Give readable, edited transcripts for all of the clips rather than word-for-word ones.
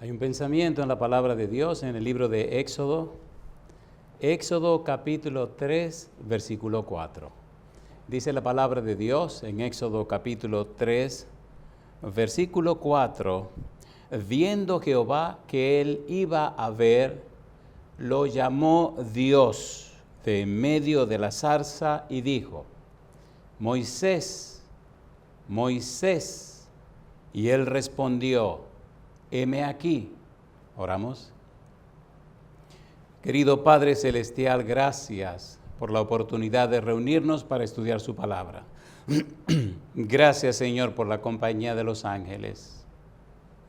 Hay un pensamiento en la palabra de Dios en el libro de Éxodo. Éxodo capítulo 3, versículo 4. Dice la palabra de Dios en Éxodo capítulo 3, versículo 4. Viendo Jehová que él iba a ver, lo llamó Dios de en medio de la zarza y dijo: Moisés, Moisés. Y él respondió: heme aquí. Oramos. Querido Padre Celestial, gracias por la oportunidad de reunirnos para estudiar su palabra. Gracias, Señor, por la compañía de los ángeles.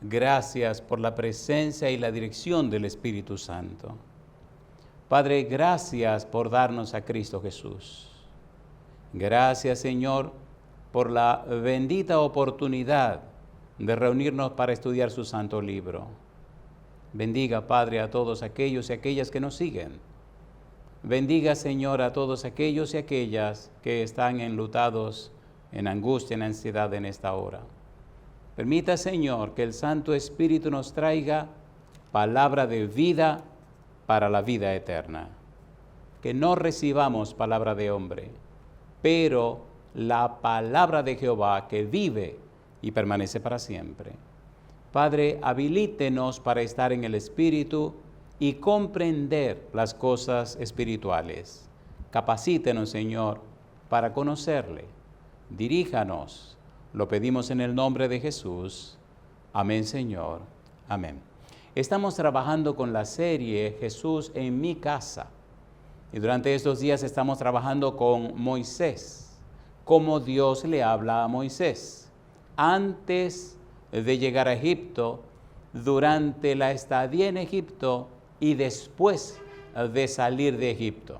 Gracias por la presencia y la dirección del Espíritu Santo. Padre, gracias por darnos a Cristo Jesús. Gracias, Señor, por la bendita oportunidad de reunirnos para estudiar su santo libro. Bendiga, Padre, a todos aquellos y aquellas que nos siguen. Bendiga, Señor, a todos aquellos y aquellas que están enlutados, en angustia, en ansiedad en esta hora. Permita, Señor, que el Santo Espíritu nos traiga palabra de vida para la vida eterna. Que no recibamos palabra de hombre, pero la palabra de Jehová que vive y permanece para siempre. Padre, habilítenos para estar en el Espíritu y comprender las cosas espirituales. Capacítenos, Señor, para conocerle. Diríjanos. Lo pedimos en el nombre de Jesús. Amén, Señor. Amén. Estamos trabajando con la serie Jesús en mi casa. Y durante estos días estamos trabajando con Moisés. Cómo Dios le habla a Moisés antes de llegar a Egipto, durante la estadía en Egipto y después de salir de Egipto.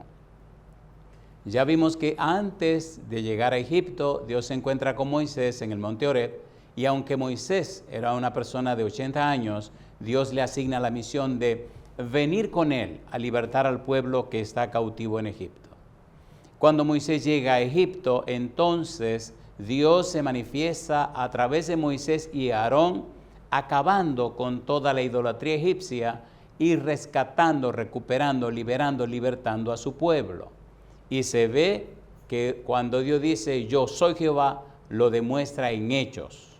Ya vimos que antes de llegar a Egipto, Dios se encuentra con Moisés en el monte Horeb, y aunque Moisés era una persona de 80 años, Dios le asigna la misión de venir con él a libertar al pueblo que está cautivo en Egipto. Cuando Moisés llega a Egipto, entonces Dios se manifiesta a través de Moisés y Aarón, acabando con toda la idolatría egipcia y rescatando, recuperando, liberando, libertando a su pueblo. Y se ve que cuando Dios dice yo soy Jehová, lo demuestra en hechos.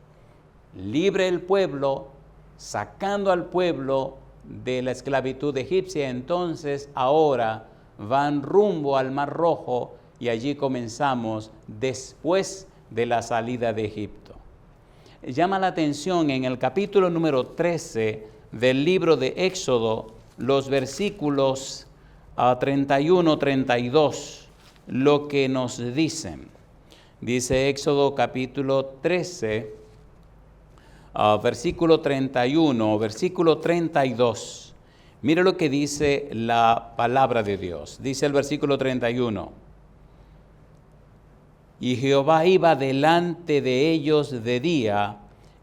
Libre el pueblo, sacando al pueblo de la esclavitud egipcia, entonces ahora van rumbo al Mar Rojo y allí comenzamos después de la salida de Egipto. Llama la atención en el capítulo número 13 del libro de Éxodo, los versículos 31-32, lo que nos dicen. Dice Éxodo capítulo 13, versículo 31, versículo 32. Mire lo que dice la palabra de Dios. Dice el versículo 31. Y Jehová iba delante de ellos de día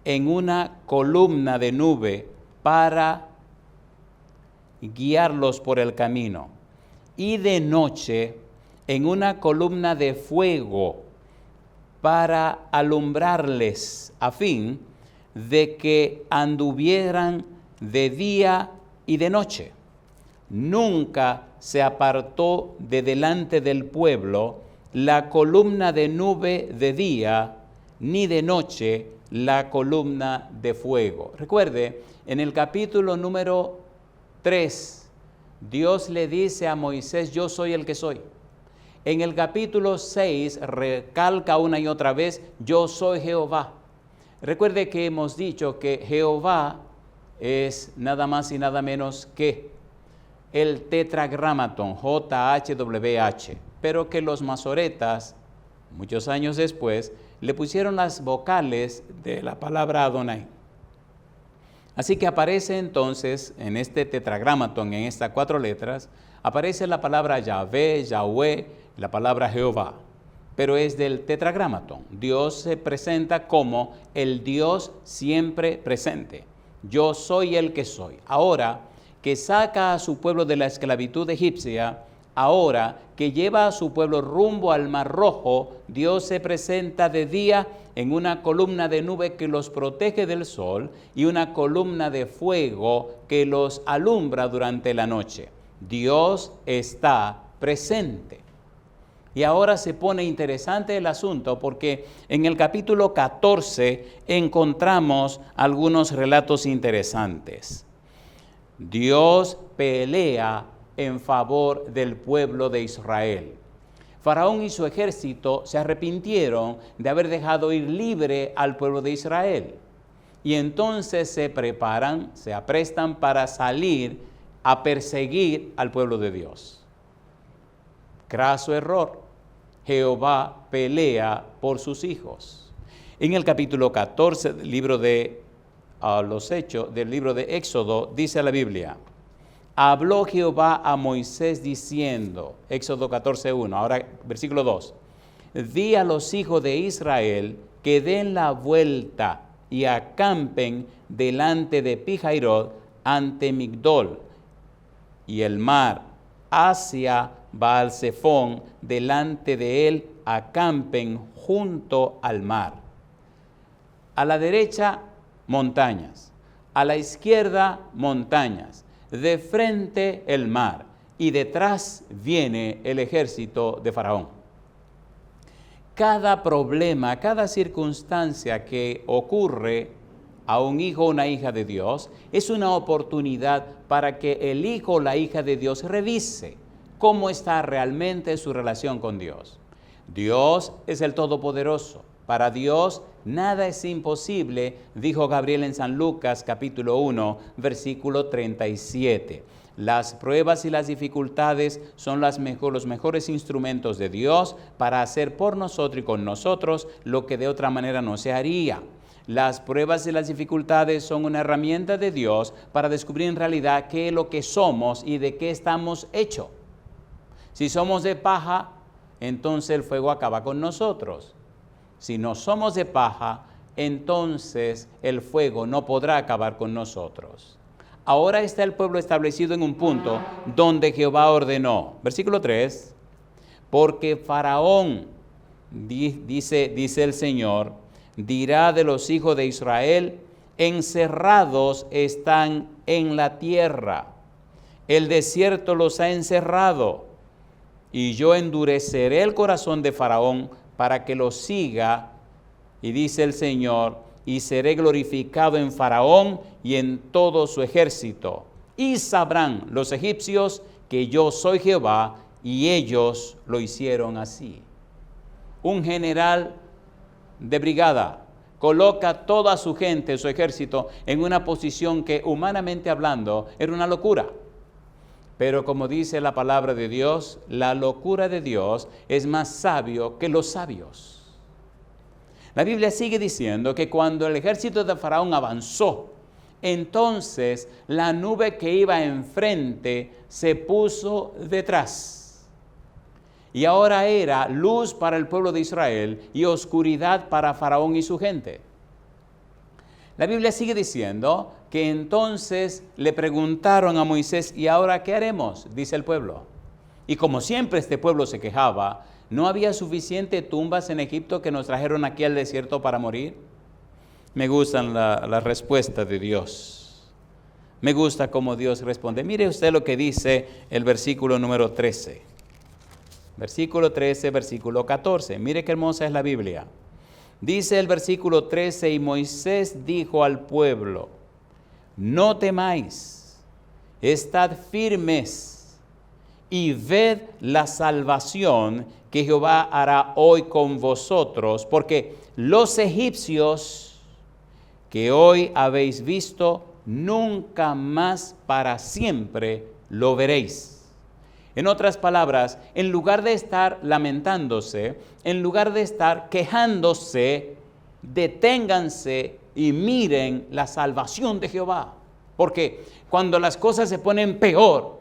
en una columna de nube para guiarlos por el camino, y de noche en una columna de fuego para alumbrarles, a fin de que anduvieran de día y de noche. Nunca se apartó de delante del pueblo la columna de nube de día, ni de noche la columna de fuego. Recuerde, en el capítulo número 3, Dios le dice a Moisés, yo soy el que soy. En el capítulo 6, recalca una y otra vez, yo soy Jehová. Recuerde que hemos dicho que Jehová es nada más y nada menos que el tetragramaton, JHWH, pero que los masoretas, muchos años después, le pusieron las vocales de la palabra Adonai. Así que aparece entonces en este tetragramaton, en estas 4 letras, aparece la palabra Yahvé, Yahweh, la palabra Jehová, pero es del tetragramaton. Dios se presenta como el Dios siempre presente. Yo soy el que soy. Ahora que saca a su pueblo de la esclavitud egipcia, Ahora que lleva a su pueblo rumbo al Mar Rojo, Dios se presenta de día en una columna de nube que los protege del sol y una columna de fuego que los alumbra durante la noche. Dios está presente. Y ahora se pone interesante el asunto porque en el capítulo 14 encontramos algunos relatos interesantes. Dios pelea en favor del pueblo de Israel. Faraón y su ejército se arrepintieron de haber dejado ir libre al pueblo de Israel. Y entonces se preparan, se aprestan para salir a perseguir al pueblo de Dios. Craso error. Jehová pelea por sus hijos. En el capítulo 14 del libro de los Hechos, del libro de Éxodo, dice la Biblia: habló Jehová a Moisés diciendo, Éxodo 14:1, ahora versículo 2, di a los hijos de Israel que den la vuelta y acampen delante de Pi-Hahiroth ante Migdol, y el mar hacia Baal-Zephón, delante de él acampen junto al mar. A la derecha, montañas, a la izquierda, montañas, de frente el mar, y detrás viene el ejército de Faraón. Cada problema, cada circunstancia que ocurre a un hijo o una hija de Dios es una oportunidad para que el hijo o la hija de Dios revise cómo está realmente su relación con Dios. Dios es el Todopoderoso. Para Dios nada es imposible, dijo Gabriel en San Lucas capítulo 1, versículo 37. Las pruebas y las dificultades son los mejores instrumentos de Dios para hacer por nosotros y con nosotros lo que de otra manera no se haría. Las pruebas y las dificultades son una herramienta de Dios para descubrir en realidad qué es lo que somos y de qué estamos hechos. Si somos de paja, entonces el fuego acaba con nosotros. Si no somos de paja, entonces el fuego no podrá acabar con nosotros. Ahora está el pueblo establecido en un punto donde Jehová ordenó. Versículo 3, porque Faraón, dice el Señor, dirá de los hijos de Israel, encerrados están en la tierra, el desierto los ha encerrado, y yo endureceré el corazón de Faraón para que lo siga, y dice el Señor, y seré glorificado en Faraón y en todo su ejército. Y sabrán los egipcios que yo soy Jehová, y ellos lo hicieron así. Un general de brigada coloca toda su gente, su ejército, en una posición que humanamente hablando era una locura. Pero como dice la palabra de Dios, la locura de Dios es más sabio que los sabios. La Biblia sigue diciendo que cuando el ejército de Faraón avanzó, entonces la nube que iba enfrente se puso detrás. Y ahora era luz para el pueblo de Israel y oscuridad para Faraón y su gente. La Biblia sigue diciendo que entonces le preguntaron a Moisés, ¿y ahora qué haremos?, dice el pueblo. Y como siempre este pueblo se quejaba, ¿no había suficientes tumbas en Egipto que nos trajeron aquí al desierto para morir? Me gustan la respuesta de Dios. Me gusta cómo Dios responde. Mire usted lo que dice el versículo número 13. Versículo 13, versículo 14. Mire qué hermosa es la Biblia. Dice el versículo 13, y Moisés dijo al pueblo, no temáis, estad firmes y ved la salvación que Jehová hará hoy con vosotros, porque los egipcios que hoy habéis visto, nunca más para siempre lo veréis. En otras palabras, en lugar de estar lamentándose, en lugar de estar quejándose, deténganse y miren la salvación de Jehová. Porque cuando las cosas se ponen peor,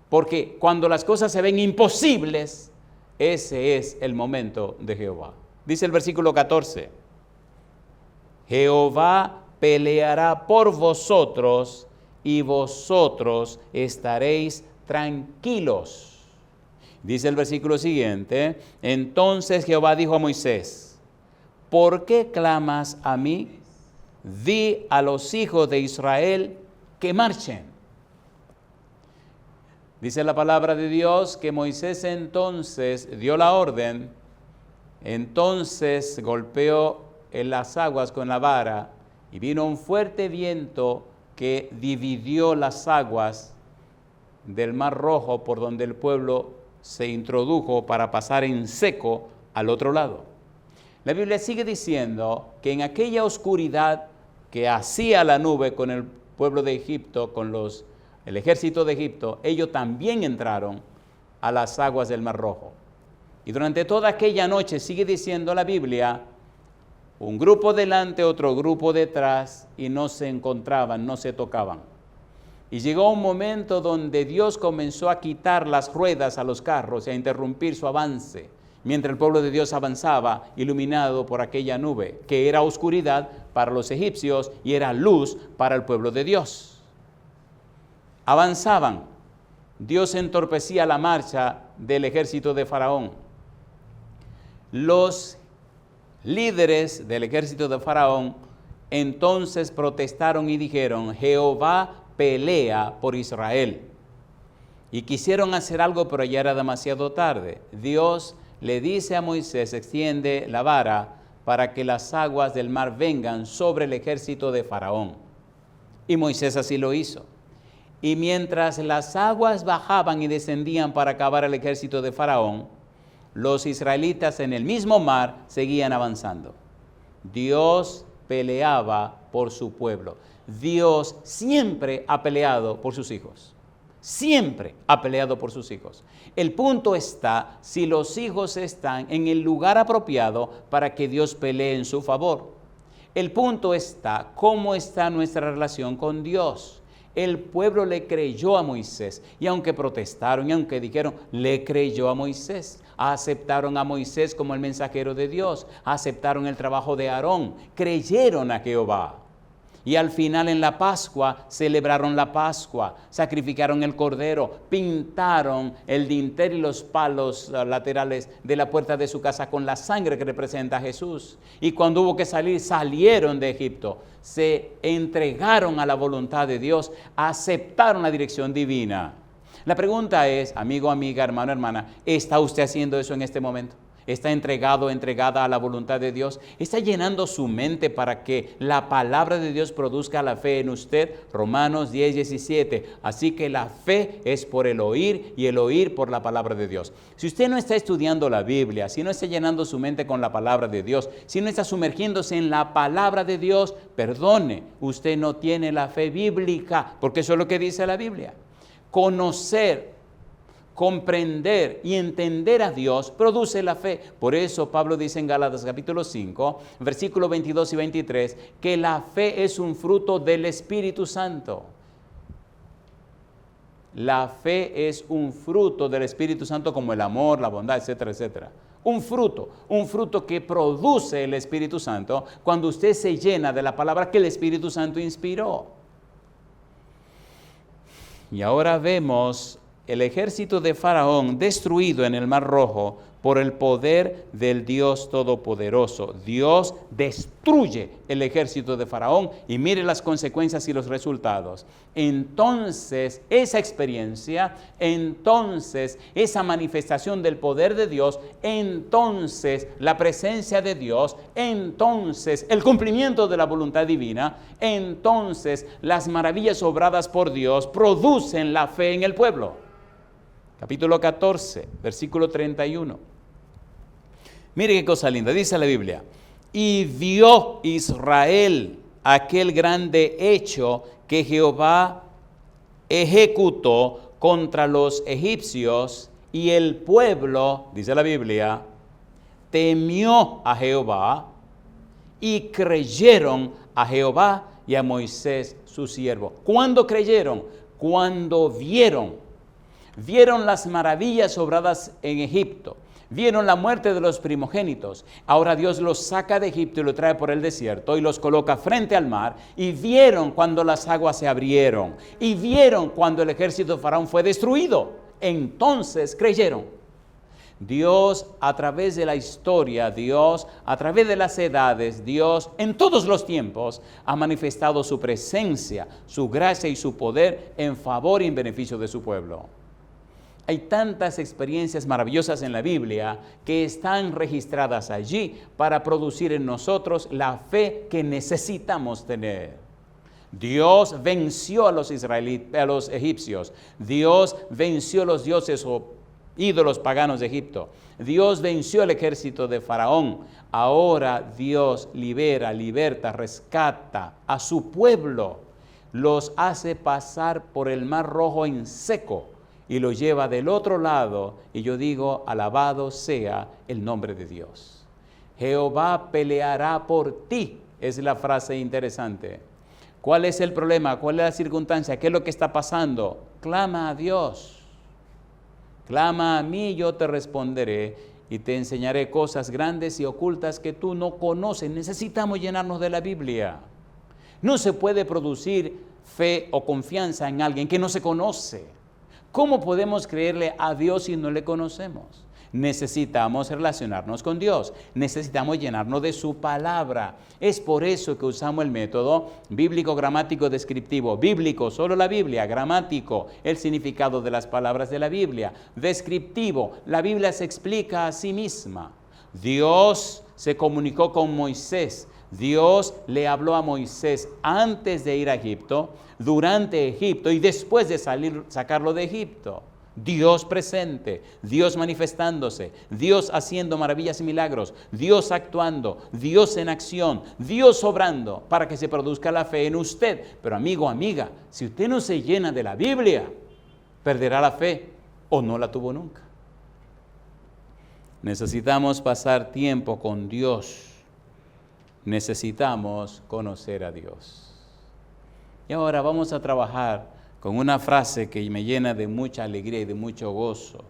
porque cuando las cosas se ven imposibles, ese es el momento de Jehová. Dice el versículo 14, Jehová peleará por vosotros y vosotros estaréis tranquilos. Dice el versículo siguiente: entonces Jehová dijo a Moisés: ¿por qué clamas a mí? Di a los hijos de Israel que marchen. Dice la palabra de Dios que Moisés entonces dio la orden, entonces golpeó en las aguas con la vara y vino un fuerte viento que dividió las aguas del Mar Rojo por donde el pueblo se introdujo para pasar en seco al otro lado. La Biblia sigue diciendo que en aquella oscuridad que hacía la nube con el pueblo de Egipto, con el ejército de Egipto, ellos también entraron a las aguas del Mar Rojo. Y durante toda aquella noche, sigue diciendo la Biblia, un grupo delante, otro grupo detrás, y no se encontraban, no se tocaban. Y llegó un momento donde Dios comenzó a quitar las ruedas a los carros y a interrumpir su avance, mientras el pueblo de Dios avanzaba, iluminado por aquella nube, que era oscuridad para los egipcios y era luz para el pueblo de Dios. Avanzaban. Dios entorpecía la marcha del ejército de Faraón. Los líderes del ejército de Faraón entonces protestaron y dijeron: Jehová pelea por Israel. Y quisieron hacer algo, pero ya era demasiado tarde. Dios le dice a Moisés: extiende la vara para que las aguas del mar vengan sobre el ejército de Faraón. Y Moisés así lo hizo. Y mientras las aguas bajaban y descendían para acabar el ejército de Faraón, los israelitas en el mismo mar seguían avanzando. Dios peleaba por su pueblo. Dios siempre ha peleado por sus hijos. Siempre ha peleado por sus hijos. El punto está si los hijos están en el lugar apropiado para que Dios pelee en su favor. El punto está cómo está nuestra relación con Dios. El pueblo le creyó a Moisés, y aunque protestaron y aunque dijeron, le creyó a Moisés. Aceptaron a Moisés como el mensajero de Dios, aceptaron el trabajo de Aarón, creyeron a Jehová. Y al final en la Pascua celebraron la Pascua, sacrificaron el cordero, pintaron el dintel y los palos laterales de la puerta de su casa con la sangre que representa a Jesús. Y cuando hubo que salir, salieron de Egipto, se entregaron a la voluntad de Dios, aceptaron la dirección divina. La pregunta es, amigo, amiga, hermano, hermana, ¿está usted haciendo eso en este momento? ¿Está entregado, entregada a la voluntad de Dios? ¿Está llenando su mente para que la palabra de Dios produzca la fe en usted? Romanos 10:17. Así que la fe es por el oír y el oír por la palabra de Dios. Si usted no está estudiando la Biblia, si no está llenando su mente con la palabra de Dios, si no está sumergiéndose en la palabra de Dios, perdone, usted no tiene la fe bíblica, porque eso es lo que dice la Biblia. Conocer, comprender y entender a Dios produce la fe. Por eso Pablo dice en Gálatas capítulo 5, versículos 22 y 23, que la fe es un fruto del Espíritu Santo. La fe es un fruto del Espíritu Santo, como el amor, la bondad, etcétera, etcétera. Un fruto que produce el Espíritu Santo cuando usted se llena de la palabra que el Espíritu Santo inspiró. Y ahora vemos el ejército de Faraón destruido en el Mar Rojo por el poder del Dios Todopoderoso. Dios destruye el ejército de Faraón y mire las consecuencias y los resultados. Entonces, esa experiencia, entonces, esa manifestación del poder de Dios, entonces, la presencia de Dios, entonces, el cumplimiento de la voluntad divina, entonces, las maravillas obradas por Dios producen la fe en el pueblo. Capítulo 14, versículo 31. Mire qué cosa linda, dice la Biblia: y vio Israel aquel grande hecho que Jehová ejecutó contra los egipcios, y el pueblo, dice la Biblia, temió a Jehová y creyeron a Jehová y a Moisés su siervo. ¿Cuándo creyeron? Cuando vieron las maravillas obradas en Egipto, vieron la muerte de los primogénitos. Ahora Dios los saca de Egipto y los trae por el desierto y los coloca frente al mar, y vieron cuando las aguas se abrieron, y vieron cuando el ejército de Faraón fue destruido. Entonces creyeron. Dios a través de la historia, Dios a través de las edades, Dios en todos los tiempos ha manifestado su presencia, su gracia y su poder en favor y en beneficio de su pueblo. Hay tantas experiencias maravillosas en la Biblia que están registradas allí para producir en nosotros la fe que necesitamos tener. Dios venció a los egipcios. Dios venció a los dioses o ídolos paganos de Egipto. Dios venció el ejército de Faraón. Ahora Dios liberta, rescata a su pueblo. Los hace pasar por el Mar Rojo en seco y lo lleva del otro lado, y yo digo, alabado sea el nombre de Dios. Jehová peleará por ti, es la frase interesante. ¿Cuál es el problema? ¿Cuál es la circunstancia? ¿Qué es lo que está pasando? Clama a Dios. Clama a mí, yo te responderé y te enseñaré cosas grandes y ocultas que tú no conoces. Necesitamos llenarnos de la Biblia. No se puede producir fe o confianza en alguien que no se conoce. ¿Cómo podemos creerle a Dios si no le conocemos? Necesitamos relacionarnos con Dios, necesitamos llenarnos de su palabra. Es por eso que usamos el método bíblico, gramático, descriptivo. Bíblico, solo la Biblia; gramático, el significado de las palabras de la Biblia; descriptivo, la Biblia se explica a sí misma. Dios se comunicó con Moisés. Dios le habló a Moisés antes de ir a Egipto, durante Egipto y después de sacarlo de Egipto. Dios presente, Dios manifestándose, Dios haciendo maravillas y milagros, Dios actuando, Dios en acción, Dios obrando para que se produzca la fe en usted. Pero amigo, amiga, si usted no se llena de la Biblia, perderá la fe o no la tuvo nunca. Necesitamos pasar tiempo con Dios. Necesitamos conocer a Dios. Y ahora vamos a trabajar con una frase que me llena de mucha alegría y de mucho gozo.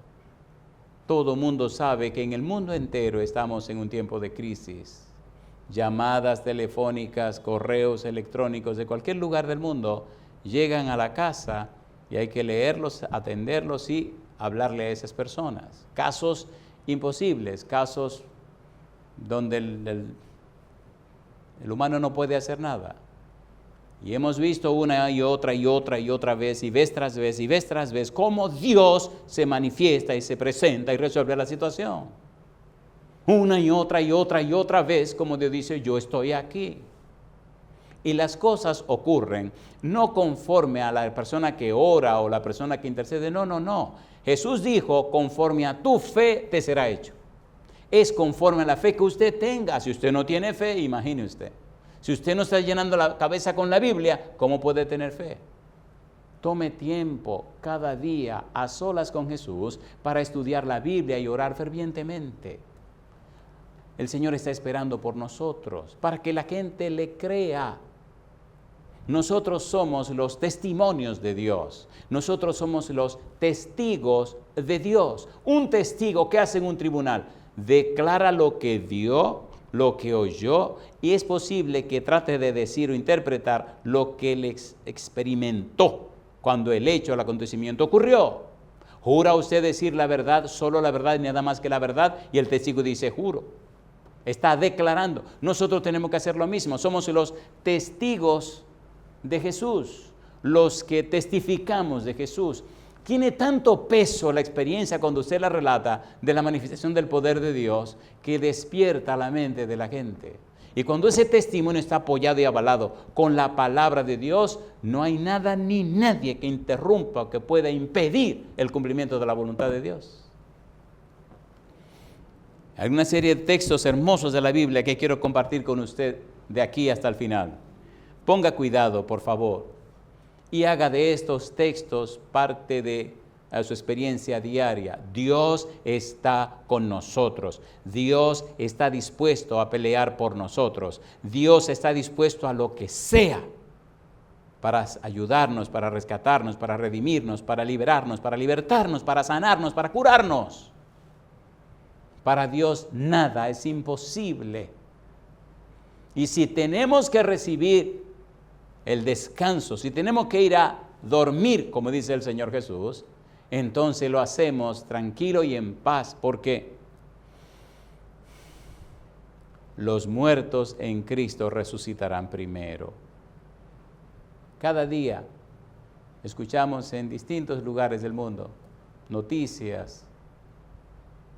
Todo mundo sabe que en el mundo entero estamos en un tiempo de crisis. Llamadas telefónicas, correos electrónicos de cualquier lugar del mundo llegan a la casa y hay que leerlos, atenderlos y hablarle a esas personas. Casos imposibles, casos donde el humano no puede hacer nada. Y hemos visto una y otra vez, y vez tras vez, cómo Dios se manifiesta y se presenta y resuelve la situación. Una y otra vez, como Dios dice, yo estoy aquí. Y las cosas ocurren no conforme a la persona que ora o la persona que intercede. No. Jesús dijo, conforme a tu fe te será hecho. Es conforme a la fe que usted tenga. Si usted no tiene fe, imagine usted. Si usted no está llenando la cabeza con la Biblia, ¿cómo puede tener fe? Tome tiempo cada día a solas con Jesús para estudiar la Biblia y orar fervientemente. El Señor está esperando por nosotros para que la gente le crea. Nosotros somos los testimonios de Dios. Nosotros somos los testigos de Dios. Un testigo, ¿qué hace en un tribunal? Declara lo que vio, lo que oyó, y es posible que trate de decir o interpretar lo que él experimentó cuando el hecho, el acontecimiento ocurrió. ¿Jura usted decir la verdad, solo la verdad y nada más que la verdad? Y el testigo dice, juro. Está declarando. Nosotros tenemos que hacer lo mismo. Somos los testigos de Jesús, los que testificamos de Jesús. Tiene tanto peso la experiencia cuando usted la relata de la manifestación del poder de Dios que despierta la mente de la gente. Y cuando ese testimonio está apoyado y avalado con la palabra de Dios, no hay nada ni nadie que interrumpa o que pueda impedir el cumplimiento de la voluntad de Dios. Hay una serie de textos hermosos de la Biblia que quiero compartir con usted de aquí hasta el final. Ponga cuidado, por favor, y haga de estos textos parte de su experiencia diaria. Dios está con nosotros. Dios está dispuesto a pelear por nosotros. Dios está dispuesto a lo que sea para ayudarnos, para rescatarnos, para redimirnos, para liberarnos, para libertarnos, para sanarnos, para curarnos. Para Dios nada es imposible. Y si tenemos que recibir el descanso, si tenemos que ir a dormir, como dice el Señor Jesús, entonces lo hacemos tranquilo y en paz, porque los muertos en Cristo resucitarán primero. Cada día escuchamos en distintos lugares del mundo noticias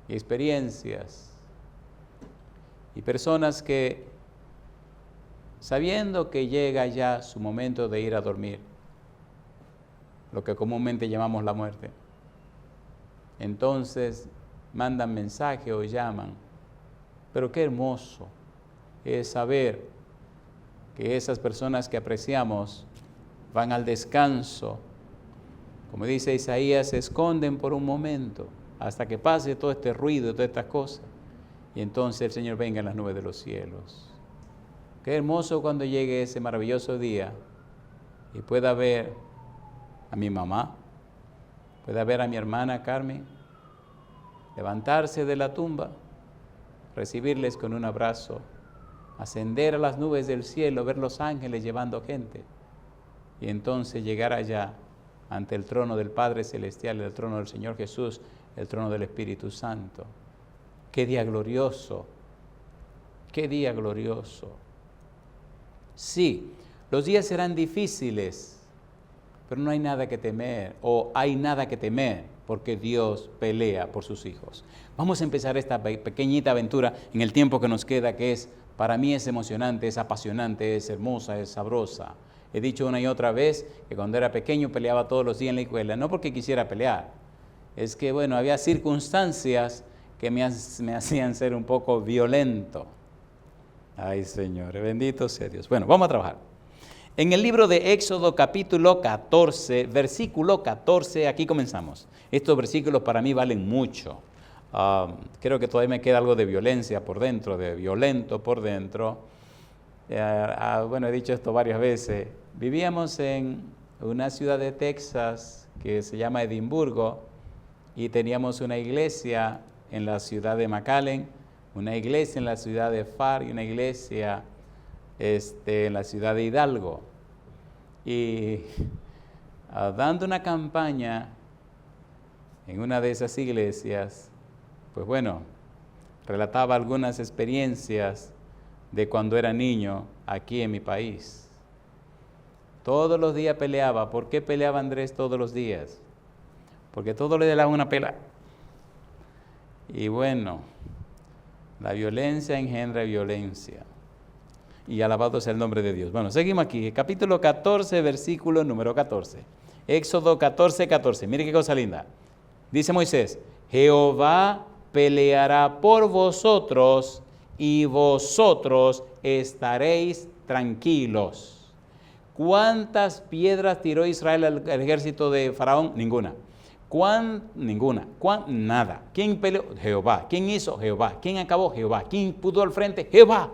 y experiencias y personas que, sabiendo que llega ya su momento de ir a dormir, lo que comúnmente llamamos la muerte, entonces mandan mensaje o llaman. Pero qué hermoso es saber que esas personas que apreciamos van al descanso. Como dice Isaías, se esconden por un momento hasta que pase todo este ruido, todas estas cosas. Y entonces el Señor venga en las nubes de los cielos. Qué hermoso cuando llegue ese maravilloso día y pueda ver a mi mamá, pueda ver a mi hermana Carmen, levantarse de la tumba, recibirles con un abrazo, ascender a las nubes del cielo, ver los ángeles llevando gente, y entonces llegar allá ante el trono del Padre Celestial, el trono del Señor Jesús, el trono del Espíritu Santo. ¡Qué día glorioso! ¡Qué día glorioso! Sí, los días serán difíciles, pero no hay nada que temer, o hay nada que temer, porque Dios pelea por sus hijos. Vamos a empezar esta pequeñita aventura en el tiempo que nos queda, que para mí es emocionante, es apasionante, es hermosa, es sabrosa. He dicho una y otra vez que cuando era pequeño peleaba todos los días en la escuela, no porque quisiera pelear, es que había circunstancias que me hacían ser un poco violento. Ay, Señor, bendito sea Dios. Bueno, vamos a trabajar. En el libro de Éxodo capítulo 14, versículo 14, aquí comenzamos. Estos versículos para mí valen mucho. Creo que todavía me queda algo de violencia por dentro, de violento por dentro. He dicho esto varias veces. Vivíamos en una ciudad de Texas que se llama Edimburgo y teníamos una iglesia en la ciudad de McAllen, una iglesia en la ciudad de Far y una iglesia en la ciudad de Hidalgo. Y dando una campaña en una de esas iglesias, relataba algunas experiencias de cuando era niño aquí en mi país. Todos los días peleaba. ¿Por qué peleaba Andrés todos los días? Porque todos le daban una pela. Y la violencia engendra violencia. Y alabado sea el nombre de Dios. Bueno, seguimos aquí. Capítulo 14, versículo número 14. Éxodo 14, 14. Mire qué cosa linda. Dice Moisés: Jehová peleará por vosotros y vosotros estaréis tranquilos. ¿Cuántas piedras tiró Israel al ejército de Faraón? Ninguna. Ninguna. Nada. ¿Quién peleó? Jehová. ¿Quién hizo? Jehová. ¿Quién acabó? Jehová. ¿Quién pudo al frente? Jehová.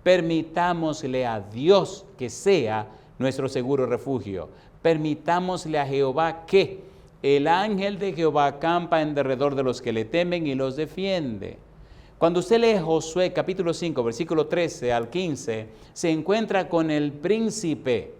Permitámosle a Dios que sea nuestro seguro refugio. Permitámosle a Jehová que el ángel de Jehová acampa en derredor de los que le temen y los defiende. Cuando usted lee Josué capítulo 5, versículo 13 al 15, se encuentra con el príncipe,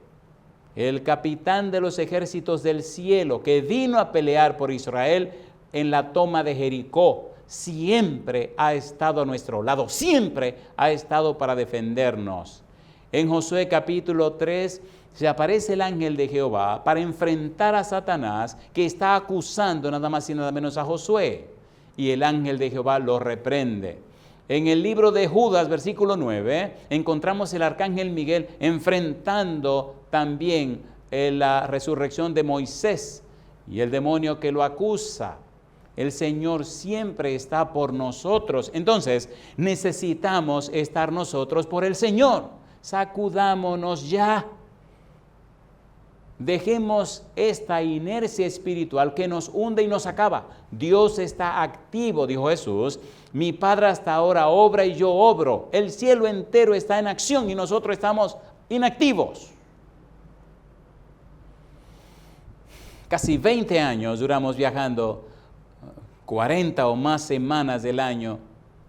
el capitán de los ejércitos del cielo, que vino a pelear por Israel en la toma de Jericó. Siempre ha estado a nuestro lado, siempre ha estado para defendernos. En Josué capítulo 3 se aparece el ángel de Jehová para enfrentar a Satanás, que está acusando nada más y nada menos a Josué. Y el ángel de Jehová lo reprende. En el libro de Judas, versículo 9, encontramos el arcángel Miguel enfrentando también la resurrección de Moisés y el demonio que lo acusa. El Señor siempre está por nosotros. Entonces, necesitamos estar nosotros por el Señor. Sacudámonos ya. Dejemos esta inercia espiritual que nos hunde y nos acaba. Dios está activo, dijo Jesús. Mi Padre hasta ahora obra y yo obro. El cielo entero está en acción y nosotros estamos inactivos. Casi 20 años duramos viajando, 40 o más semanas del año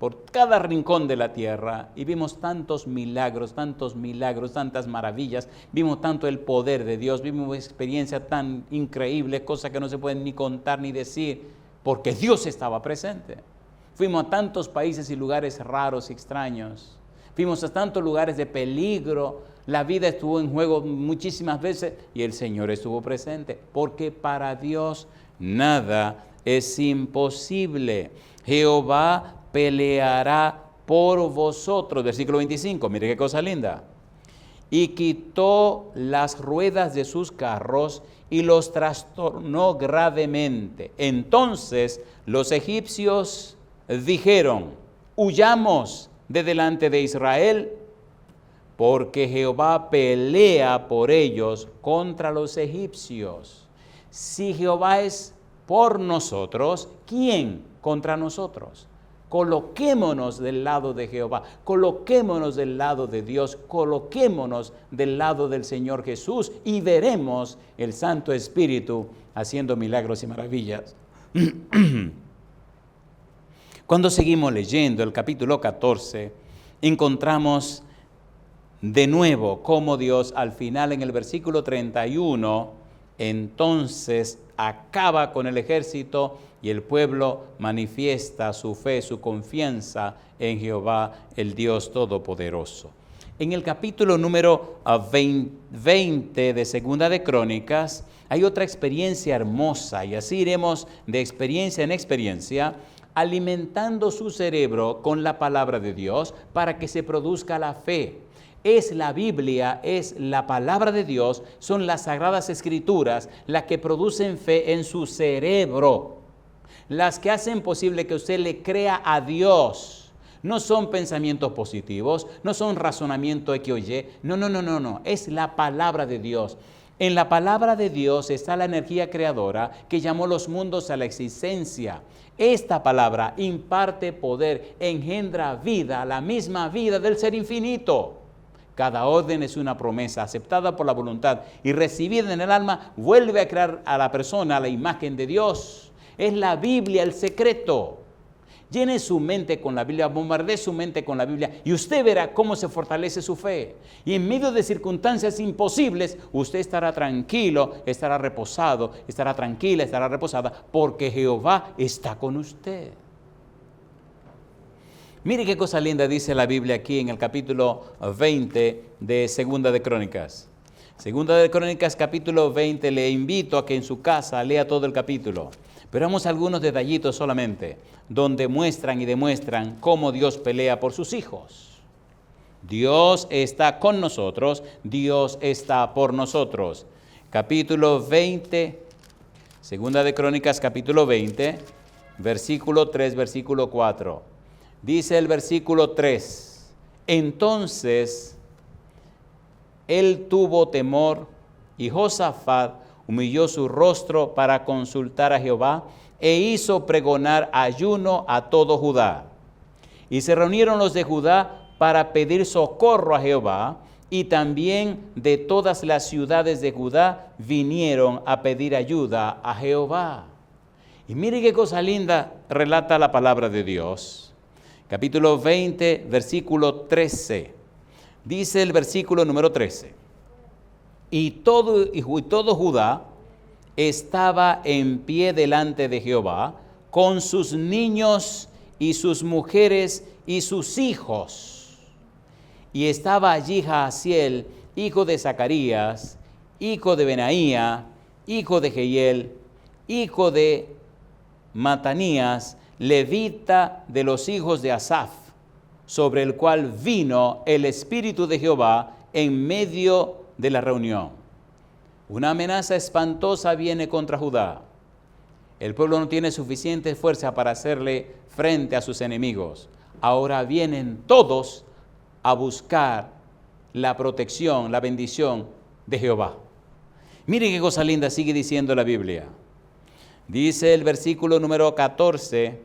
por cada rincón de la tierra y vimos tantos milagros, tantas maravillas, vimos tanto el poder de Dios, vimos experiencias tan increíbles, cosas que no se pueden ni contar ni decir, porque Dios estaba presente. Fuimos a tantos países y lugares raros y extraños, fuimos a tantos lugares de peligro, la vida estuvo en juego muchísimas veces y el Señor estuvo presente, porque para Dios nada es imposible. Jehová peleará por vosotros. Versículo 25, mire qué cosa linda. Y quitó las ruedas de sus carros y los trastornó gravemente. Entonces los egipcios dijeron: huyamos de delante de Israel, porque Jehová pelea por ellos contra los egipcios. Si Jehová es por nosotros, ¿quién contra nosotros? Coloquémonos del lado de Jehová, coloquémonos del lado de Dios, coloquémonos del lado del Señor Jesús y veremos el Santo Espíritu haciendo milagros y maravillas. Cuando seguimos leyendo el capítulo 14, encontramos de nuevo cómo Dios al final en el versículo 31, entonces acaba con el ejército y el pueblo manifiesta su fe, su confianza en Jehová, el Dios Todopoderoso. En el capítulo número 20 de Segunda de Crónicas hay otra experiencia hermosa y así iremos de experiencia en experiencia, alimentando su cerebro con la palabra de Dios para que se produzca la fe. Es la Biblia, es la palabra de Dios, son las Sagradas Escrituras las que producen fe en su cerebro, las que hacen posible que usted le crea a Dios. No son pensamientos positivos, no son razonamiento X o Y, no, es la palabra de Dios. En la palabra de Dios está la energía creadora que llamó los mundos a la existencia. Esta palabra imparte poder, engendra vida, la misma vida del ser infinito. Cada orden es una promesa aceptada por la voluntad y recibida en el alma, vuelve a crear a la persona a la imagen de Dios. Es la Biblia el secreto. Llene su mente con la Biblia, bombardee su mente con la Biblia y usted verá cómo se fortalece su fe. Y en medio de circunstancias imposibles, usted estará tranquilo, estará reposado, estará tranquila, estará reposada, porque Jehová está con usted. Mire qué cosa linda dice la Biblia aquí en el capítulo 20 de Segunda de Crónicas. Segunda de Crónicas, capítulo 20, le invito a que en su casa lea todo el capítulo. Pero vamos a algunos detallitos solamente, donde muestran y demuestran cómo Dios pelea por sus hijos. Dios está con nosotros, Dios está por nosotros. Capítulo 20, Segunda de Crónicas, capítulo 20, versículo 3, versículo 4. Dice el versículo 3, entonces él tuvo temor y Josafat humilló su rostro para consultar a Jehová e hizo pregonar ayuno a todo Judá. Y se reunieron los de Judá para pedir socorro a Jehová y también de todas las ciudades de Judá vinieron a pedir ayuda a Jehová. Y mire qué cosa linda relata la palabra de Dios. Capítulo 20, versículo 13. Dice el versículo número 13. Y todo Judá estaba en pie delante de Jehová, con sus niños y sus mujeres y sus hijos. Y estaba allí Jaasiel, hijo de Zacarías, hijo de Benaía, hijo de Jehiel, hijo de Matanías, levita de los hijos de Asaf, sobre el cual vino el Espíritu de Jehová en medio de la reunión. Una amenaza espantosa viene contra Judá. El pueblo no tiene suficiente fuerza para hacerle frente a sus enemigos. Ahora vienen todos a buscar la protección, la bendición de Jehová. Mire qué cosa linda sigue diciendo la Biblia. Dice el versículo número 14,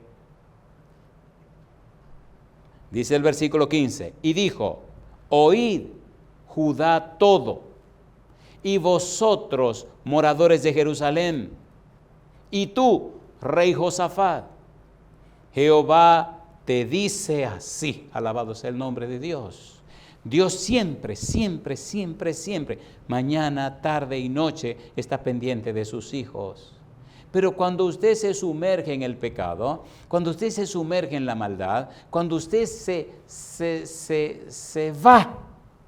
dice el versículo 15, y dijo, oíd Judá todo, y vosotros moradores de Jerusalén, y tú, rey Josafat, Jehová te dice así. Alabado sea el nombre de Dios. Dios siempre, siempre, siempre, siempre, mañana, tarde y noche, está pendiente de sus hijos. Pero cuando usted se sumerge en el pecado, cuando usted se sumerge en la maldad, cuando usted se va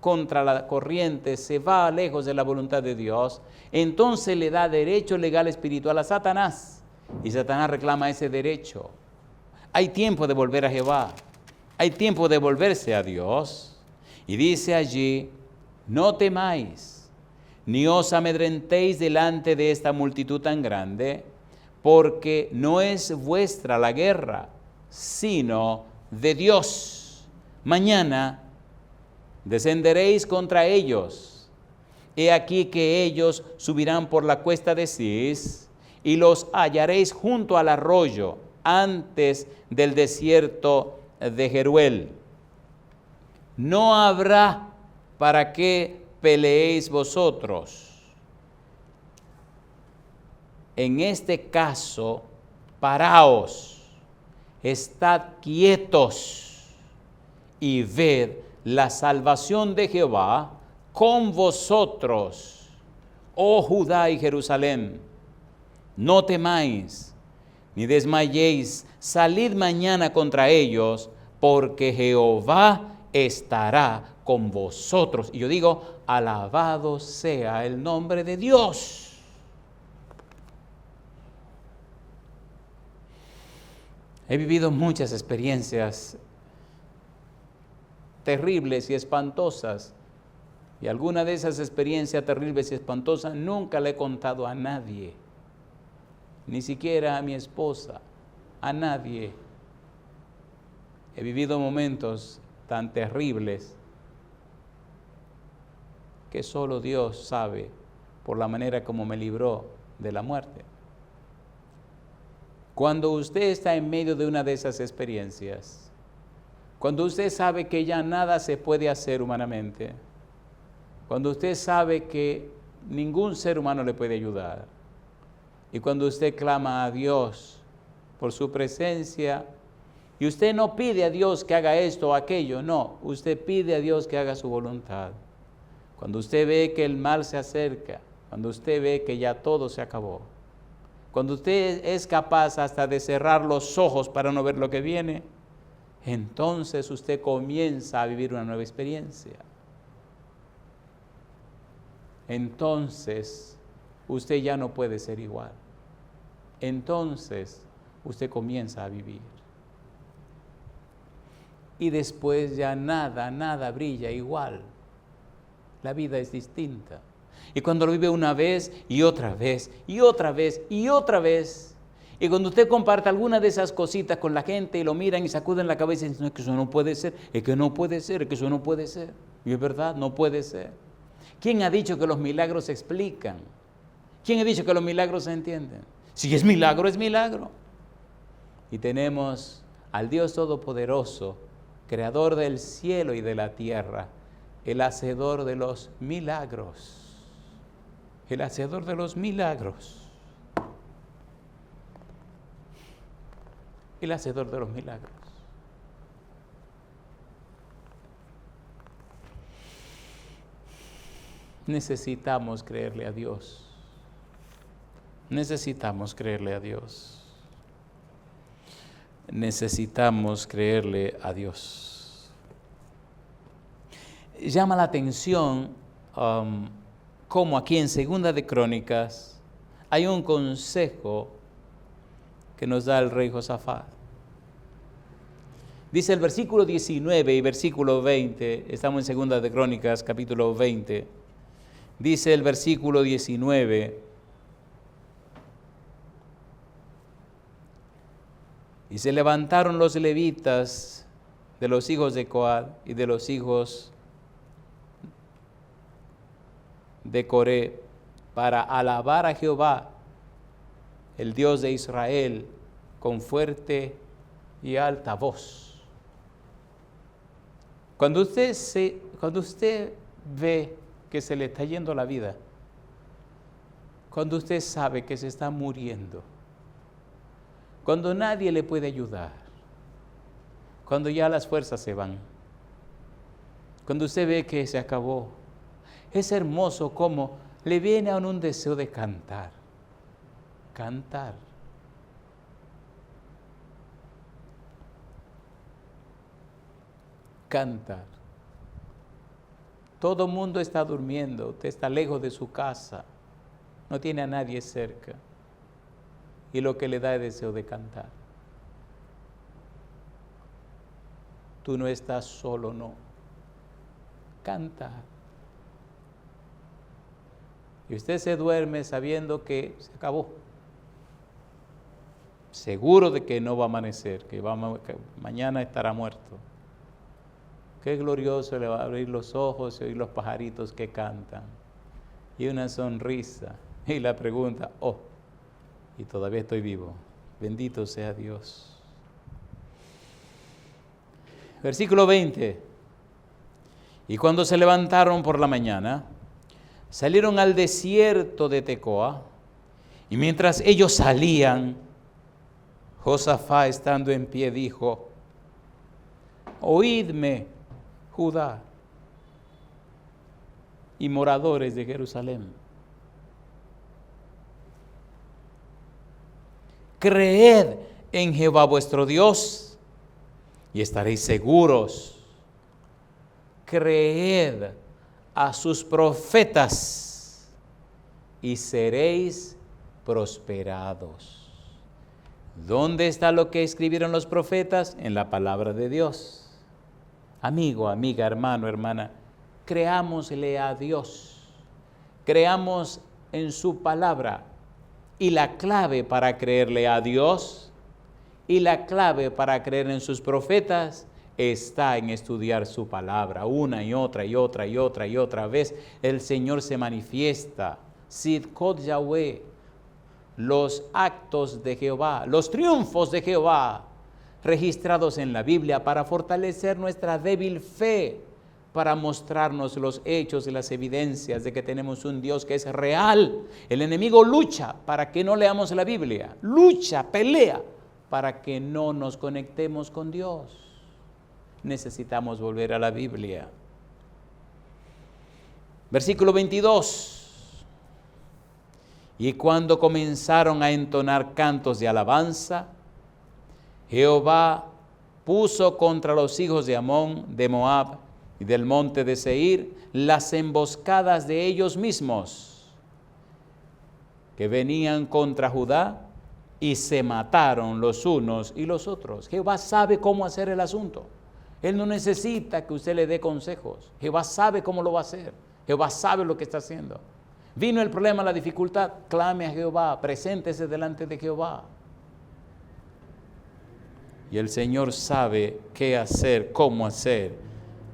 contra la corriente, se va lejos de la voluntad de Dios, entonces le da derecho legal espiritual a Satanás. Y Satanás reclama ese derecho. Hay tiempo de volver a Jehová. Hay tiempo de volverse a Dios. Y dice allí, no temáis, ni os amedrentéis delante de esta multitud tan grande, porque no es vuestra la guerra, sino de Dios. Mañana descenderéis contra ellos. He aquí que ellos subirán por la cuesta de Cis, y los hallaréis junto al arroyo, antes del desierto de Jeruel. No habrá para qué peleéis vosotros. En este caso, paraos, estad quietos y ved la salvación de Jehová con vosotros, oh Judá y Jerusalén. No temáis, ni desmayéis, salid mañana contra ellos, porque Jehová estará con vosotros. Y yo digo, alabado sea el nombre de Dios. He vivido muchas experiencias terribles y espantosas, y alguna de esas experiencias terribles y espantosas nunca le he contado a nadie, ni siquiera a mi esposa, a nadie. He vivido momentos tan terribles que solo Dios sabe por la manera como me libró de la muerte. Cuando usted está en medio de una de esas experiencias, cuando usted sabe que ya nada se puede hacer humanamente, cuando usted sabe que ningún ser humano le puede ayudar, y cuando usted clama a Dios por su presencia, y usted no pide a Dios que haga esto o aquello, no, usted pide a Dios que haga su voluntad. Cuando usted ve que el mal se acerca, cuando usted ve que ya todo se acabó, cuando usted es capaz hasta de cerrar los ojos para no ver lo que viene, entonces usted comienza a vivir una nueva experiencia. Entonces usted ya no puede ser igual. Entonces usted comienza a vivir. Y después ya nada brilla igual. La vida es distinta. Y cuando lo vive una vez y otra vez y otra vez y otra vez, y cuando usted comparte alguna de esas cositas con la gente y lo miran y sacuden la cabeza y dicen, es que eso no puede ser, es que no puede ser, es que eso no puede ser. Y es verdad, no puede ser. ¿Quién ha dicho que los milagros se explican? ¿Quién ha dicho que los milagros se entienden? Si es milagro, es milagro. Y tenemos al Dios Todopoderoso, Creador del cielo y de la tierra, el hacedor de los milagros. El hacedor de los milagros. El hacedor de los milagros. Necesitamos creerle a Dios. Necesitamos creerle a Dios. Necesitamos creerle a Dios. Llama la atención como aquí en Segunda de Crónicas hay un consejo que nos da el rey Josafat. Dice el versículo 19 y versículo 20, estamos en Segunda de Crónicas, capítulo 20, dice el versículo 19, y se levantaron los levitas de los hijos de Coat y de los hijos de Coré para alabar a Jehová, el Dios de Israel, con fuerte y alta voz. Cuando usted ve que se le está yendo la vida, cuando usted sabe que se está muriendo, cuando nadie le puede ayudar, cuando ya las fuerzas se van, cuando usted ve que se acabó, es hermoso cómo le viene a uno un deseo de cantar. Cantar. Cantar. Todo el mundo está durmiendo, usted está lejos de su casa, no tiene a nadie cerca, y lo que le da es deseo de cantar. Tú no estás solo, no. Cantar. Y usted se duerme sabiendo que se acabó, seguro de que no va a amanecer, que mañana estará muerto. Qué glorioso le va a abrir los ojos y oír los pajaritos que cantan. Y una sonrisa. Y la pregunta, y todavía estoy vivo. Bendito sea Dios. Versículo 20. Y cuando se levantaron por la mañana, salieron al desierto de Tecoa. Y mientras ellos salían, Josafat, estando en pie, dijo: oídme, Judá y moradores de Jerusalén. Creed en Jehová vuestro Dios y estaréis seguros. Creed a sus profetas y seréis prosperados. ¿Dónde está lo que escribieron los profetas? En la palabra de Dios. Amigo, amiga, hermano, hermana, creámosle a Dios, creamos en su palabra. Y la clave para creerle a Dios y la clave para creer en sus profetas está en estudiar su palabra. Una y otra y otra y otra y otra vez el Señor se manifiesta. Sidkot Yahweh, los actos de Jehová, los triunfos de Jehová, registrados en la Biblia para fortalecer nuestra débil fe, para mostrarnos los hechos y las evidencias de que tenemos un Dios que es real. El enemigo lucha para que no leamos la Biblia, lucha, pelea para que no nos conectemos con Dios. Necesitamos volver a la Biblia. Versículo 22. Y cuando comenzaron a entonar cantos de alabanza, Jehová puso contra los hijos de Amón, de Moab y del monte de Seir las emboscadas de ellos mismos, que venían contra Judá, y se mataron los unos y los otros. Jehová sabe cómo hacer el asunto. Él no necesita que usted le dé consejos. Jehová sabe cómo lo va a hacer. Jehová sabe lo que está haciendo. Vino el problema, la dificultad, clame a Jehová, preséntese delante de Jehová. Y el Señor sabe qué hacer, cómo hacer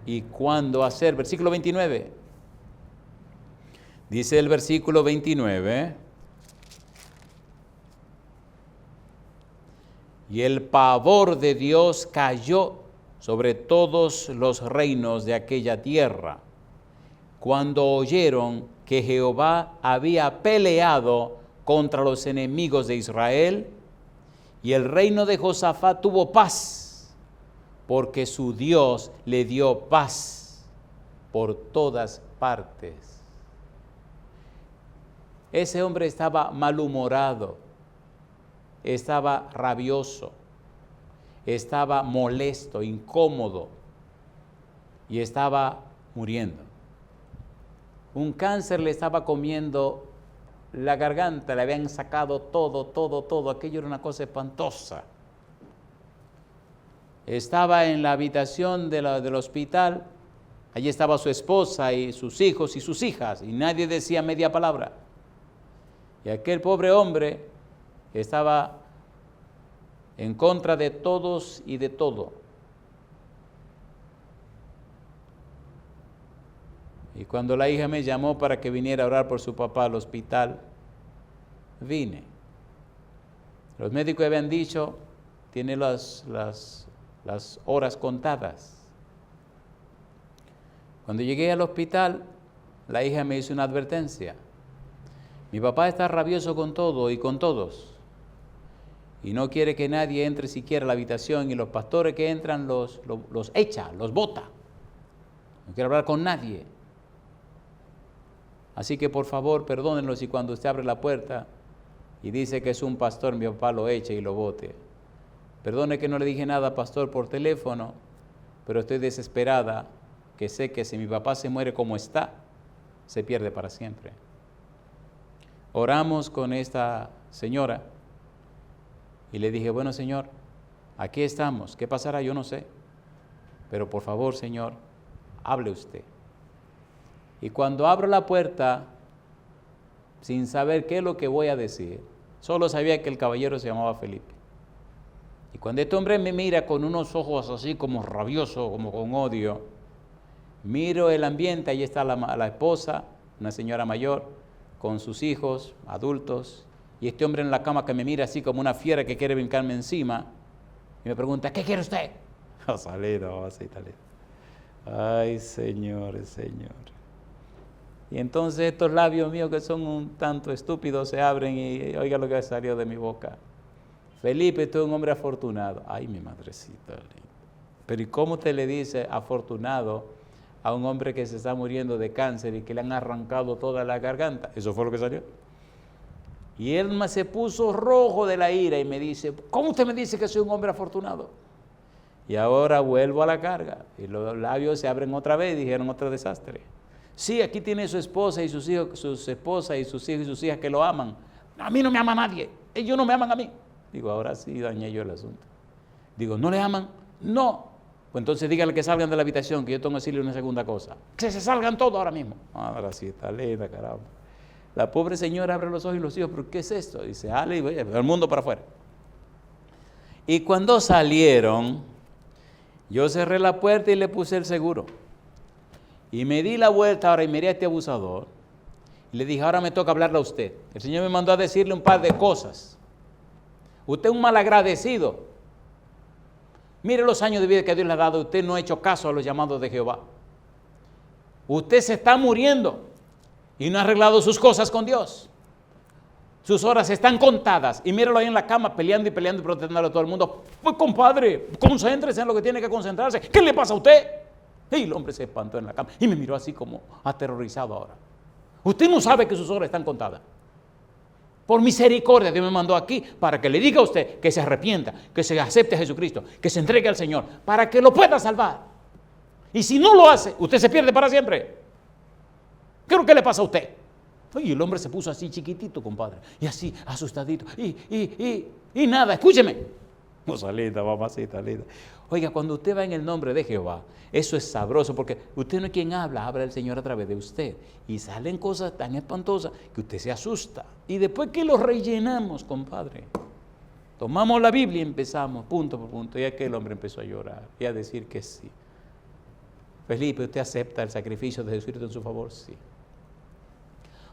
y cuándo hacer. Versículo 29. Dice el versículo 29. Y el pavor de Dios cayó sobre todos los reinos de aquella tierra, cuando oyeron que Jehová había peleado contra los enemigos de Israel, y el reino de Josafat tuvo paz, porque su Dios le dio paz por todas partes. Ese hombre estaba malhumorado, estaba rabioso, estaba molesto, incómodo y estaba muriendo. Un cáncer le estaba comiendo la garganta, le habían sacado todo, aquello era una cosa espantosa. Estaba en la habitación del hospital, allí estaba su esposa y sus hijos y sus hijas, y nadie decía media palabra. Y aquel pobre hombre estaba en contra de todos y de todo. Y cuando la hija me llamó para que viniera a orar por su papá al hospital, vine. Los médicos habían dicho, tiene las horas contadas. Cuando llegué al hospital, la hija me hizo una advertencia. Mi papá está rabioso con todo y con todos. y no quiere que nadie entre siquiera a la habitación, y los pastores que entran los echa, los bota. No quiere hablar con nadie. Así que por favor, perdónenlo si cuando usted abre la puerta y dice que es un pastor, mi papá lo eche y lo bote. Perdone que no le dije nada, pastor, por teléfono, pero estoy desesperada, que sé que si mi papá se muere como está, se pierde para siempre. Oramos con esta señora y le dije, bueno, Señor, aquí estamos, ¿qué pasará? Yo no sé, pero por favor, Señor, hable usted. Y cuando abro la puerta, sin saber qué es lo que voy a decir, solo sabía que el caballero se llamaba Felipe. Y cuando este hombre me mira con unos ojos así como rabiosos, como con odio, miro el ambiente, ahí está la esposa, una señora mayor, con sus hijos, adultos, y este hombre en la cama que me mira así como una fiera que quiere brincarme encima, y me pregunta, ¿qué quiere usted? Ay, Señor. Y entonces estos labios míos que son un tanto estúpidos se abren y oiga lo que salió de mi boca. Felipe, tú eres un hombre afortunado. Ay, mi madrecita. Pero ¿y cómo usted le dice afortunado a un hombre que se está muriendo de cáncer y que le han arrancado toda la garganta? Eso fue lo que salió. Y él se puso rojo de la ira y me dice, ¿cómo usted me dice que soy un hombre afortunado? Y ahora vuelvo a la carga. Y los labios se abren otra vez y dijeron otro desastre. Sí, aquí tiene su esposa y sus hijos, sus esposas y sus hijos y sus hijas que lo aman. A mí no me ama nadie. Ellos no me aman a mí. Digo, ahora sí dañé yo el asunto. Digo, ¿no le aman? No. Pues entonces dígale que salgan de la habitación, que yo tengo que decirle una segunda cosa. Que se salgan todos ahora mismo. Ahora sí, está linda, caramba. La pobre señora abre los ojos y los hijos, ¿pero qué es esto? Dice, Ale, y el mundo para afuera. Y cuando salieron, yo cerré la puerta y le puse el seguro. Y me di la vuelta ahora y miré a este abusador. Y le dije, ahora me toca hablarle a usted. El Señor me mandó a decirle un par de cosas. Usted es un malagradecido. Mire los años de vida que Dios le ha dado. Usted no ha hecho caso a los llamados de Jehová. Usted se está muriendo y no ha arreglado sus cosas con Dios. Sus horas están contadas. Y míralo ahí en la cama peleando y protestándole a todo el mundo. Pues compadre, concéntrese en lo que tiene que concentrarse. ¿Qué le pasa a usted? Y el hombre se espantó en la cama y me miró así como aterrorizado ahora. Usted no sabe que sus horas están contadas. Por misericordia Dios me mandó aquí para que le diga a usted que se arrepienta, que se acepte a Jesucristo, que se entregue al Señor, para que lo pueda salvar. Y si no lo hace, usted se pierde para siempre. ¿Qué es lo que le pasa a usted? Y el hombre se puso así chiquitito, compadre, y así asustadito, y nada, escúcheme. Salita, mamacita, linda. Oiga, cuando usted va en el nombre de Jehová, eso es sabroso, porque usted no es quien habla el Señor a través de usted. Y salen cosas tan espantosas que usted se asusta. Y después que lo rellenamos, compadre, tomamos la Biblia y empezamos, punto por punto. Y aquel hombre empezó a llorar y a decir que sí. Felipe, ¿usted acepta el sacrificio de Jesucristo en su favor? Sí.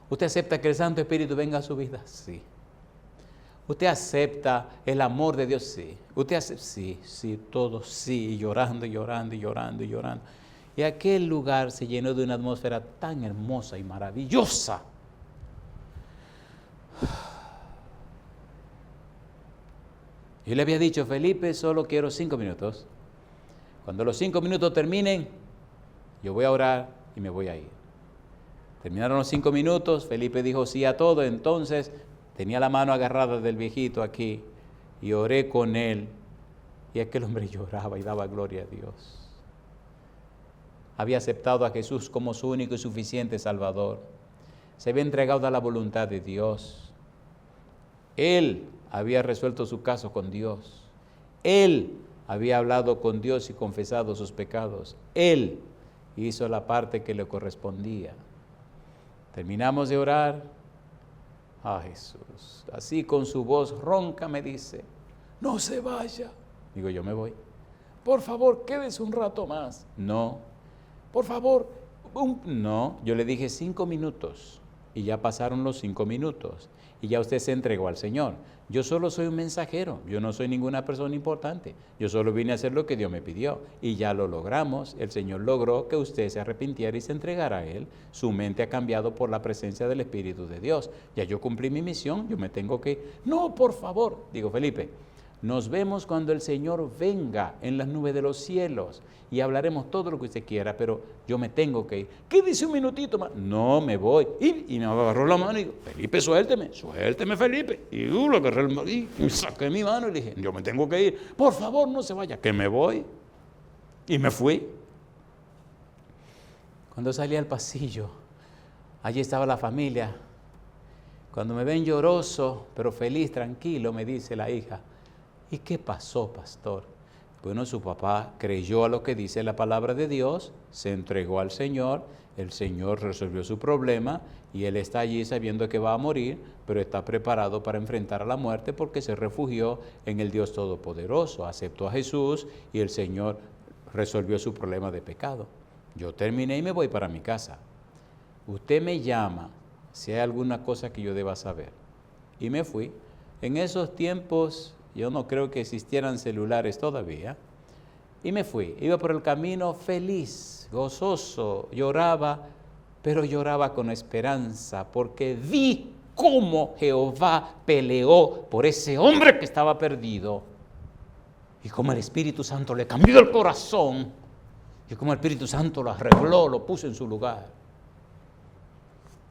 ¿Usted acepta que el Santo Espíritu venga a su vida? Sí. ¿Usted acepta el amor de Dios? Sí. ¿Usted acepta? Sí, todo sí, y llorando. Y aquel lugar se llenó de una atmósfera tan hermosa y maravillosa. Yo le había dicho, Felipe, solo quiero 5 minutos. Cuando los 5 minutos terminen, yo voy a orar y me voy a ir. Terminaron los 5 minutos, Felipe dijo sí a todo, entonces tenía la mano agarrada del viejito aquí y oré con él. Y aquel hombre lloraba y daba gloria a Dios. Había aceptado a Jesús como su único y suficiente Salvador. Se había entregado a la voluntad de Dios. Él había resuelto su caso con Dios. Él había hablado con Dios y confesado sus pecados. Él hizo la parte que le correspondía. Terminamos de orar. Jesús, así con su voz ronca me dice, no se vaya. Digo, yo me voy. Por favor, quédese un rato más. No. Por favor, no. Yo le dije 5 minutos y ya pasaron los 5 minutos. y ya usted se entregó al Señor. Yo solo soy un mensajero, yo no soy ninguna persona importante. Yo solo vine a hacer lo que Dios me pidió y ya lo logramos. El Señor logró que usted se arrepintiera y se entregara a Él. Su mente ha cambiado por la presencia del Espíritu de Dios. Ya yo cumplí mi misión, yo me tengo que ir. No, por favor, digo Felipe, nos vemos cuando el Señor venga en las nubes de los cielos y hablaremos todo lo que usted quiera, pero yo me tengo que ir. ¿Qué dice un minutito más? No, me voy. Y me agarró la mano y digo, Felipe, suélteme, Felipe. Y lo agarré y saqué mi mano y le dije, yo me tengo que ir. Por favor, no se vaya, que me voy. Y me fui. Cuando salí al pasillo, allí estaba la familia. Cuando me ven lloroso, pero feliz, tranquilo, me dice la hija, ¿y qué pasó, pastor? Bueno, su papá creyó a lo que dice la palabra de Dios, se entregó al Señor, el Señor resolvió su problema y él está allí sabiendo que va a morir, pero está preparado para enfrentar a la muerte porque se refugió en el Dios Todopoderoso, aceptó a Jesús y el Señor resolvió su problema de pecado. Yo terminé y me voy para mi casa. Usted me llama si hay alguna cosa que yo deba saber. Y me fui. En esos tiempos yo no creo que existieran celulares todavía. Y me fui. Iba por el camino feliz, gozoso, lloraba, pero lloraba con esperanza, porque vi cómo Jehová peleó por ese hombre que estaba perdido. Y cómo el Espíritu Santo le cambió el corazón. Y cómo el Espíritu Santo lo arregló, lo puso en su lugar.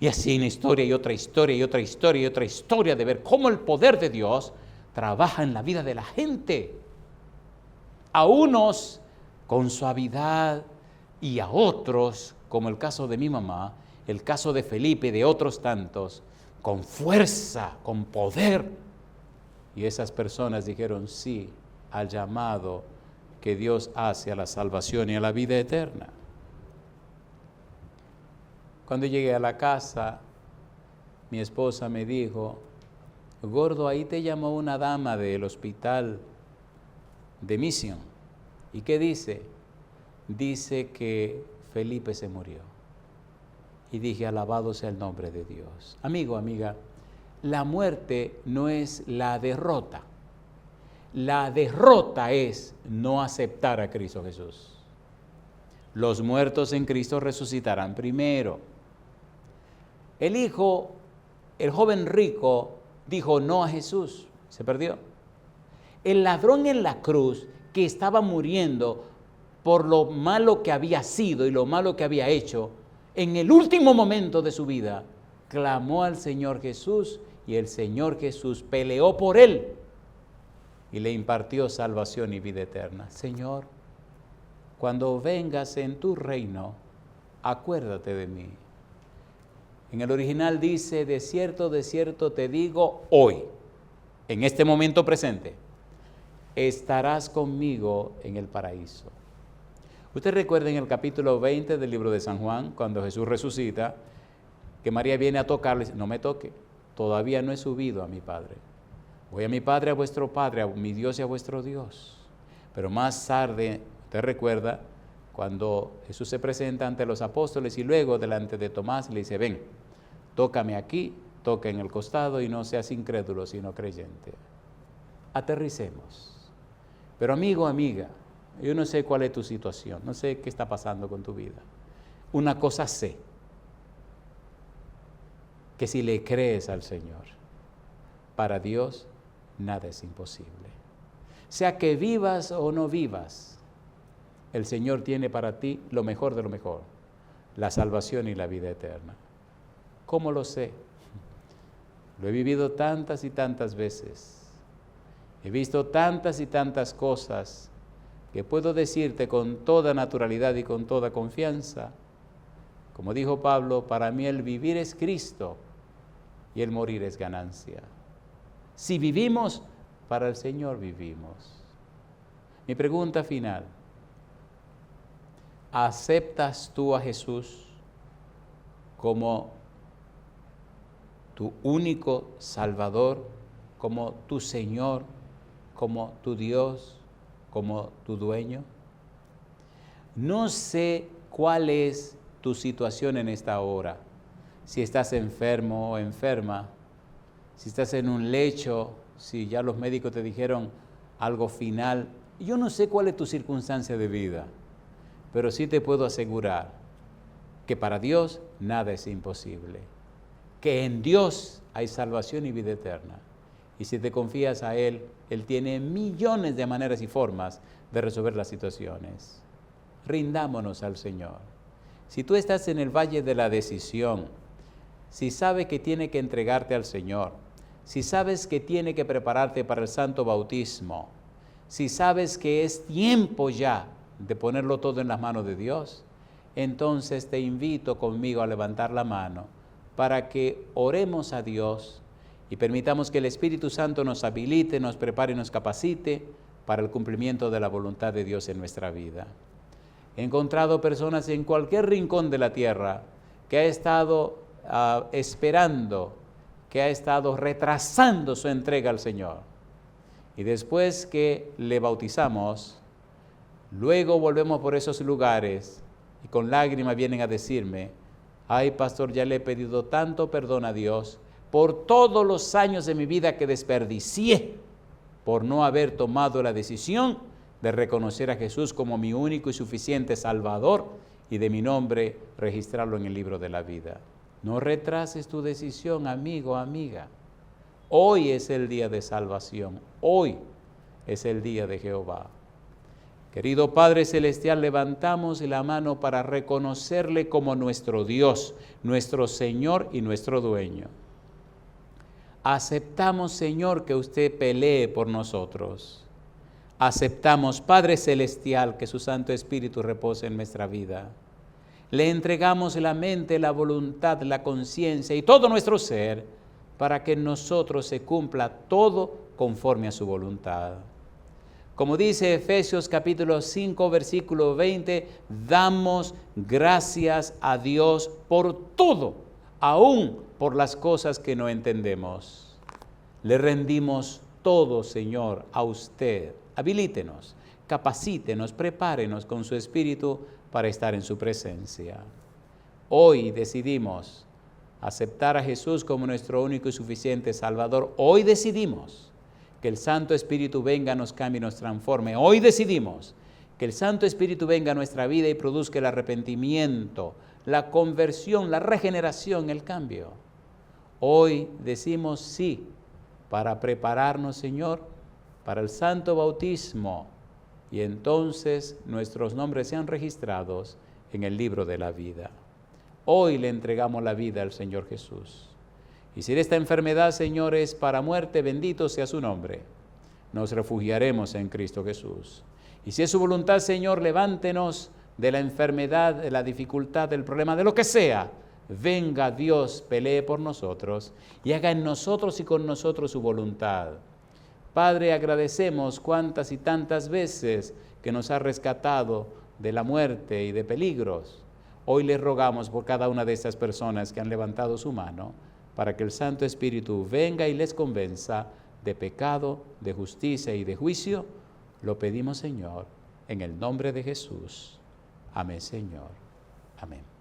Y así una historia y otra historia y otra historia y otra historia de ver cómo el poder de Dios trabaja en la vida de la gente. A unos con suavidad y a otros, como el caso de mi mamá, el caso de Felipe y de otros tantos, con fuerza, con poder. Y esas personas dijeron sí al llamado que Dios hace a la salvación y a la vida eterna. Cuando llegué a la casa, mi esposa me dijo, gordo, ahí te llamó una dama del hospital de Mission. ¿Y qué dice? Dice que Felipe se murió. Y dije, alabado sea el nombre de Dios. Amigo, amiga, la muerte no es la derrota. La derrota es no aceptar a Cristo Jesús. Los muertos en Cristo resucitarán primero. El joven rico, dijo no a Jesús, se perdió. El ladrón en la cruz que estaba muriendo por lo malo que había sido y lo malo que había hecho, en el último momento de su vida, clamó al Señor Jesús y el Señor Jesús peleó por él y le impartió salvación y vida eterna. Señor, cuando vengas en tu reino, acuérdate de mí. En el original dice, de cierto te digo hoy, en este momento presente, estarás conmigo en el paraíso. Usted recuerda en el capítulo 20 del libro de San Juan, cuando Jesús resucita, que María viene a tocarle y dice, no me toque, todavía no he subido a mi Padre. Voy a mi Padre, a vuestro Padre, a mi Dios y a vuestro Dios. Pero más tarde, usted recuerda, cuando Jesús se presenta ante los apóstoles y luego delante de Tomás le dice, ven, tócame aquí, toca en el costado y no seas incrédulo sino creyente. Aterricemos. Pero amigo, amiga, yo no sé cuál es tu situación, no sé qué está pasando con tu vida. Una cosa sé, que si le crees al Señor, para Dios nada es imposible. Sea que vivas o no vivas, el Señor tiene para ti lo mejor de lo mejor, la salvación y la vida eterna. ¿Cómo lo sé? Lo he vivido tantas y tantas veces. He visto tantas y tantas cosas que puedo decirte con toda naturalidad y con toda confianza. Como dijo Pablo, para mí el vivir es Cristo y el morir es ganancia. Si vivimos, para el Señor vivimos. Mi pregunta final, ¿aceptas tú a Jesús como tu único Salvador, como tu Señor, como tu Dios, como tu dueño? No sé cuál es tu situación en esta hora, si estás enfermo o enferma, si estás en un lecho, si ya los médicos te dijeron algo final. Yo no sé cuál es tu circunstancia de vida, pero sí te puedo asegurar que para Dios nada es imposible, que en Dios hay salvación y vida eterna. Y si te confías a Él, Él tiene millones de maneras y formas de resolver las situaciones. Rindámonos al Señor. Si tú estás en el valle de la decisión, si sabes que tiene que entregarte al Señor, si sabes que tiene que prepararte para el santo bautismo, si sabes que es tiempo ya de ponerlo todo en las manos de Dios, entonces te invito conmigo a levantar la mano para que oremos a Dios y permitamos que el Espíritu Santo nos habilite, nos prepare y nos capacite para el cumplimiento de la voluntad de Dios en nuestra vida. He encontrado personas en cualquier rincón de la tierra que ha estado esperando, que ha estado retrasando su entrega al Señor. Y después que le bautizamos, luego volvemos por esos lugares y con lágrimas vienen a decirme: ay, pastor, ya le he pedido tanto perdón a Dios por todos los años de mi vida que desperdicié por no haber tomado la decisión de reconocer a Jesús como mi único y suficiente Salvador y de mi nombre registrarlo en el libro de la vida. No retrases tu decisión, amigo, amiga. Hoy es el día de salvación, hoy es el día de Jehová. Querido Padre Celestial, levantamos la mano para reconocerle como nuestro Dios, nuestro Señor y nuestro Dueño. Aceptamos, Señor, que usted pelee por nosotros. Aceptamos, Padre Celestial, que su Santo Espíritu repose en nuestra vida. Le entregamos la mente, la voluntad, la conciencia y todo nuestro ser para que en nosotros se cumpla todo conforme a su voluntad. Como dice Efesios capítulo 5, versículo 20, damos gracias a Dios por todo, aún por las cosas que no entendemos. Le rendimos todo, Señor, a usted. Habilítenos, capacítenos, prepárenos con su Espíritu para estar en su presencia. Hoy decidimos aceptar a Jesús como nuestro único y suficiente Salvador. Hoy decidimos que el Santo Espíritu venga, nos cambie y nos transforme. Hoy decidimos que el Santo Espíritu venga a nuestra vida y produzca el arrepentimiento, la conversión, la regeneración, el cambio. Hoy decimos sí para prepararnos, Señor, para el santo bautismo, y entonces nuestros nombres sean registrados en el libro de la vida. Hoy le entregamos la vida al Señor Jesús. Y si esta enfermedad, Señor, es para muerte, bendito sea su nombre. Nos refugiaremos en Cristo Jesús. Y si es su voluntad, Señor, levántenos de la enfermedad, de la dificultad, del problema, de lo que sea. Venga Dios, pelee por nosotros y haga en nosotros y con nosotros su voluntad. Padre, agradecemos cuántas y tantas veces que nos ha rescatado de la muerte y de peligros. Hoy le rogamos por cada una de estas personas que han levantado su mano, para que el Santo Espíritu venga y les convenza de pecado, de justicia y de juicio. Lo pedimos, Señor, en el nombre de Jesús. Amén, Señor. Amén.